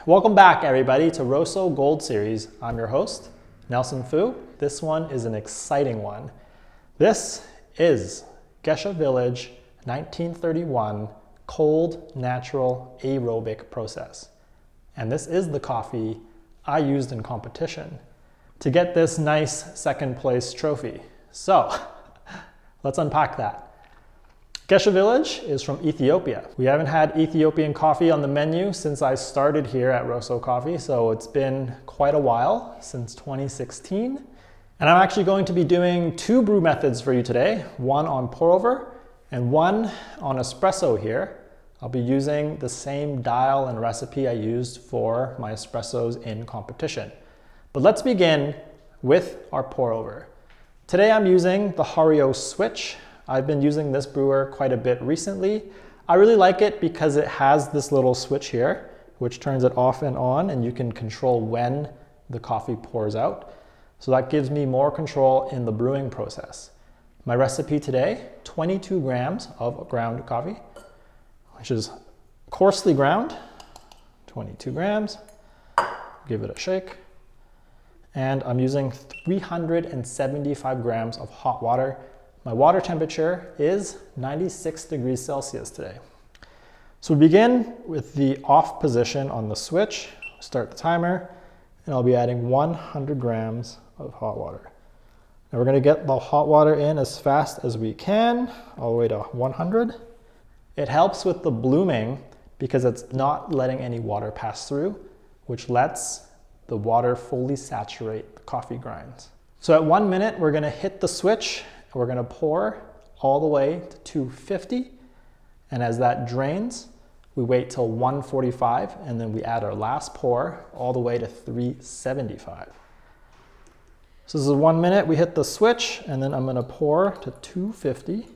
Welcome back, everybody, to Rosso Gold Series. I'm your host, Nelson Fu. This one is an exciting one. This is Gesha Village 1931 cold natural aerobic process. And this is the coffee I used in competition to get this nice second place trophy. So let's unpack that. Gesha Village is from Ethiopia. We haven't had Ethiopian coffee on the menu since I started here at Rosso Coffee, so it's been quite a while, since 2016. And I'm actually going to be doing two brew methods for you today, one on pour over and one on espresso here. I'll be using the same dial and recipe I used for my espressos in competition. But let's begin with our pour over. Today I'm using the HARIO Switch. I've been using this brewer quite a bit recently. I really like it because it has this little switch here, which turns it off and on, and you can control when the coffee pours out. So that gives me more control in the brewing process. My recipe today, 22 grams of ground coffee, which is coarsely ground, 22 grams. Give it a shake. And I'm using 375 grams of hot water. My water temperature is 96 degrees Celsius today. So we begin with the off position on the switch, start the timer, and I'll be adding 100 grams of hot water. Now we're gonna get the hot water in as fast as we can, all the way to 100. It helps with the blooming because it's not letting any water pass through, which lets the water fully saturate the coffee grinds. So at 1 minute, we're gonna hit the switch. We're gonna pour all the way to 250. And as that drains, we wait till 145 and then we add our last pour all the way to 375. So this is 1 minute, we hit the switch and then I'm gonna pour to 250.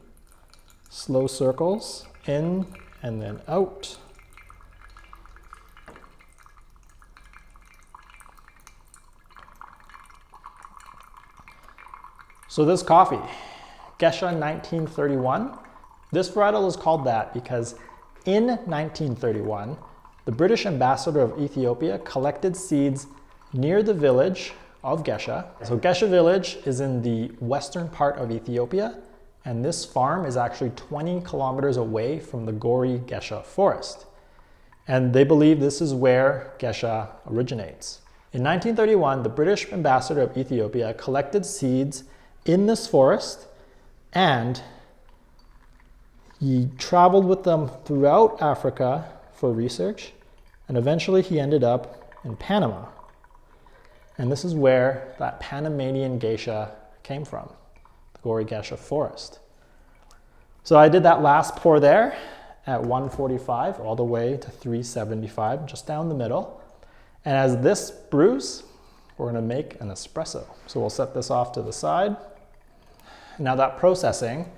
Slow circles, in and then out. So this coffee, Gesha 1931. This varietal is called that because in 1931, the British ambassador of Ethiopia collected seeds near the village of Gesha. So Gesha Village is in the western part of Ethiopia, and this farm is actually 20 kilometers away from the Gori Gesha forest. And they believe this is where Gesha originates. In 1931, the British ambassador of Ethiopia collected seeds in this forest, and he traveled with them throughout Africa for research, and eventually he ended up in Panama. And this is where that Panamanian geisha came from, the Gori Gesha forest. So I did that last pour there at 145 all the way to 375, just down the middle. And as this brews, we're gonna make an espresso. So we'll set this off to the side. Now that processing,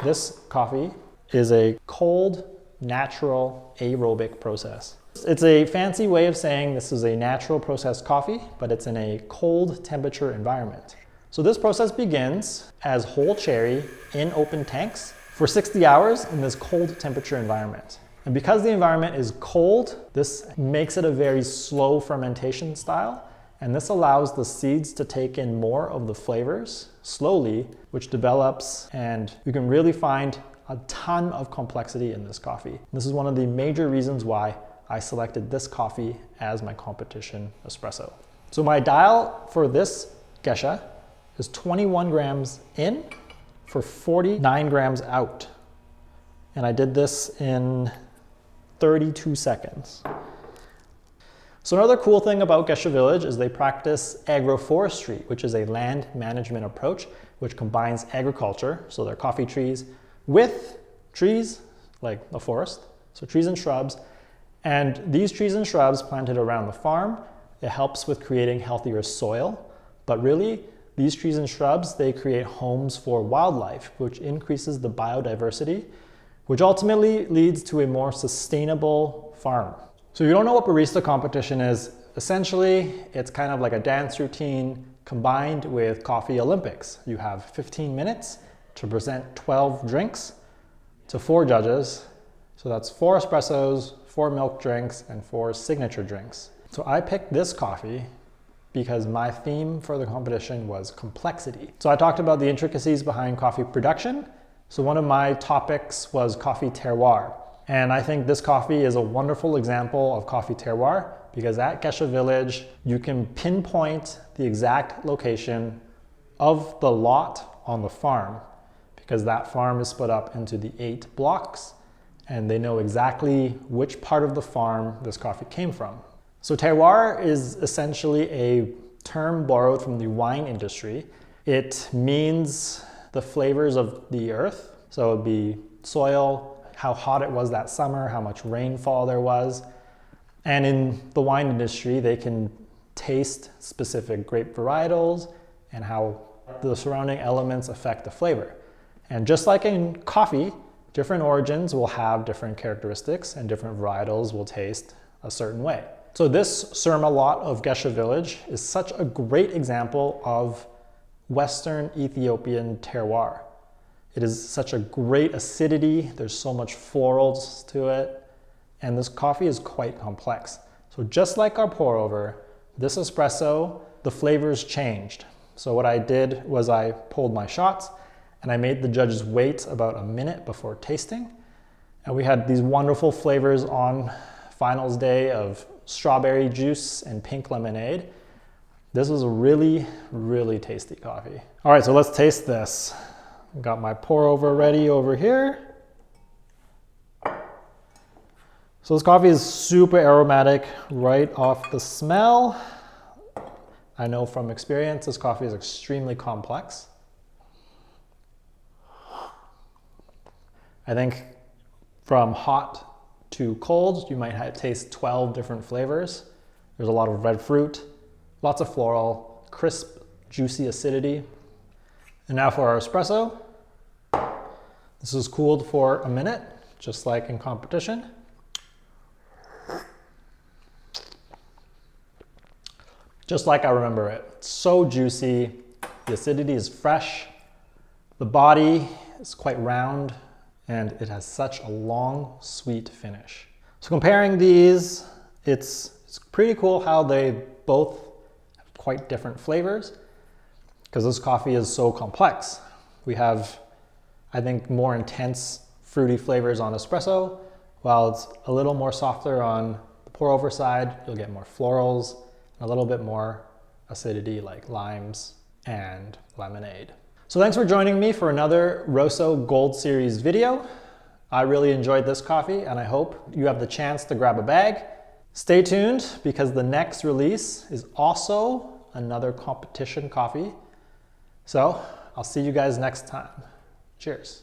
this coffee is a cold, natural, aerobic process. It's a fancy way of saying this is a natural processed coffee, but it's in a cold temperature environment. So this process begins as whole cherry in open tanks for 60 hours in this cold temperature environment. And because the environment is cold, this makes it a very slow fermentation style. And this allows the seeds to take in more of the flavors slowly, which develops, and you can really find a ton of complexity in this coffee. This is one of the major reasons why I selected this coffee as my competition espresso. So my dial for this Gesha is 21 grams in for 49 grams out. And I did this in 32 seconds. So another cool thing about Gesha Village is they practice agroforestry, which is a land management approach which combines agriculture, so their coffee trees, with trees like a forest, so trees and shrubs. And these trees and shrubs planted around the farm, it helps with creating healthier soil. But really, these trees and shrubs, they create homes for wildlife, which increases the biodiversity, which ultimately leads to a more sustainable farm. So if you don't know what barista competition is, essentially it's kind of like a dance routine combined with coffee Olympics. You have 15 minutes to present 12 drinks to 4 judges. So that's 4 espressos, for milk drinks, and for signature drinks. So I picked this coffee because my theme for the competition was complexity. So I talked about the intricacies behind coffee production. So one of my topics was coffee terroir. And I think this coffee is a wonderful example of coffee terroir because at Gesha Village, you can pinpoint the exact location of the lot on the farm because that farm is split up into the 8 blocks and they know exactly which part of the farm this coffee came from. So terroir is essentially a term borrowed from the wine industry. It means the flavors of the earth. So it'd be soil, how hot it was that summer, how much rainfall there was. And in the wine industry, they can taste specific grape varietals and how the surrounding elements affect the flavor. And just like in coffee, different origins will have different characteristics and different varietals will taste a certain way. So this Surma lot of Gesha Village is such a great example of Western Ethiopian terroir. It is such a great acidity, there's so much florals to it, and this coffee is quite complex. So just like our pour over, this espresso, the flavors changed. So what I did was I pulled my shots and I made the judges wait about a minute before tasting. And we had these wonderful flavors on finals day of strawberry juice and pink lemonade. This was a really, really tasty coffee. All right, so let's taste this. Got my pour over ready over here. So this coffee is super aromatic right off the smell. I know from experience, this coffee is extremely complex. I think from hot to cold, you might taste 12 different flavors. There's a lot of red fruit, lots of floral, crisp, juicy acidity. And now for our espresso. This is cooled for a minute, just like in competition. Just like I remember it. It's so juicy, the acidity is fresh, the body is quite round, and it has such a long, sweet finish. So comparing these, it's pretty cool how they both have quite different flavors because this coffee is so complex. We have, I think, more intense fruity flavors on espresso, while it's a little more softer on the pour over side. You'll get more florals, and a little bit more acidity like limes and lemonade. So thanks for joining me for another Rosso Gold Series video. I really enjoyed this coffee and I hope you have the chance to grab a bag. Stay tuned because the next release is also another competition coffee. So I'll see you guys next time. Cheers.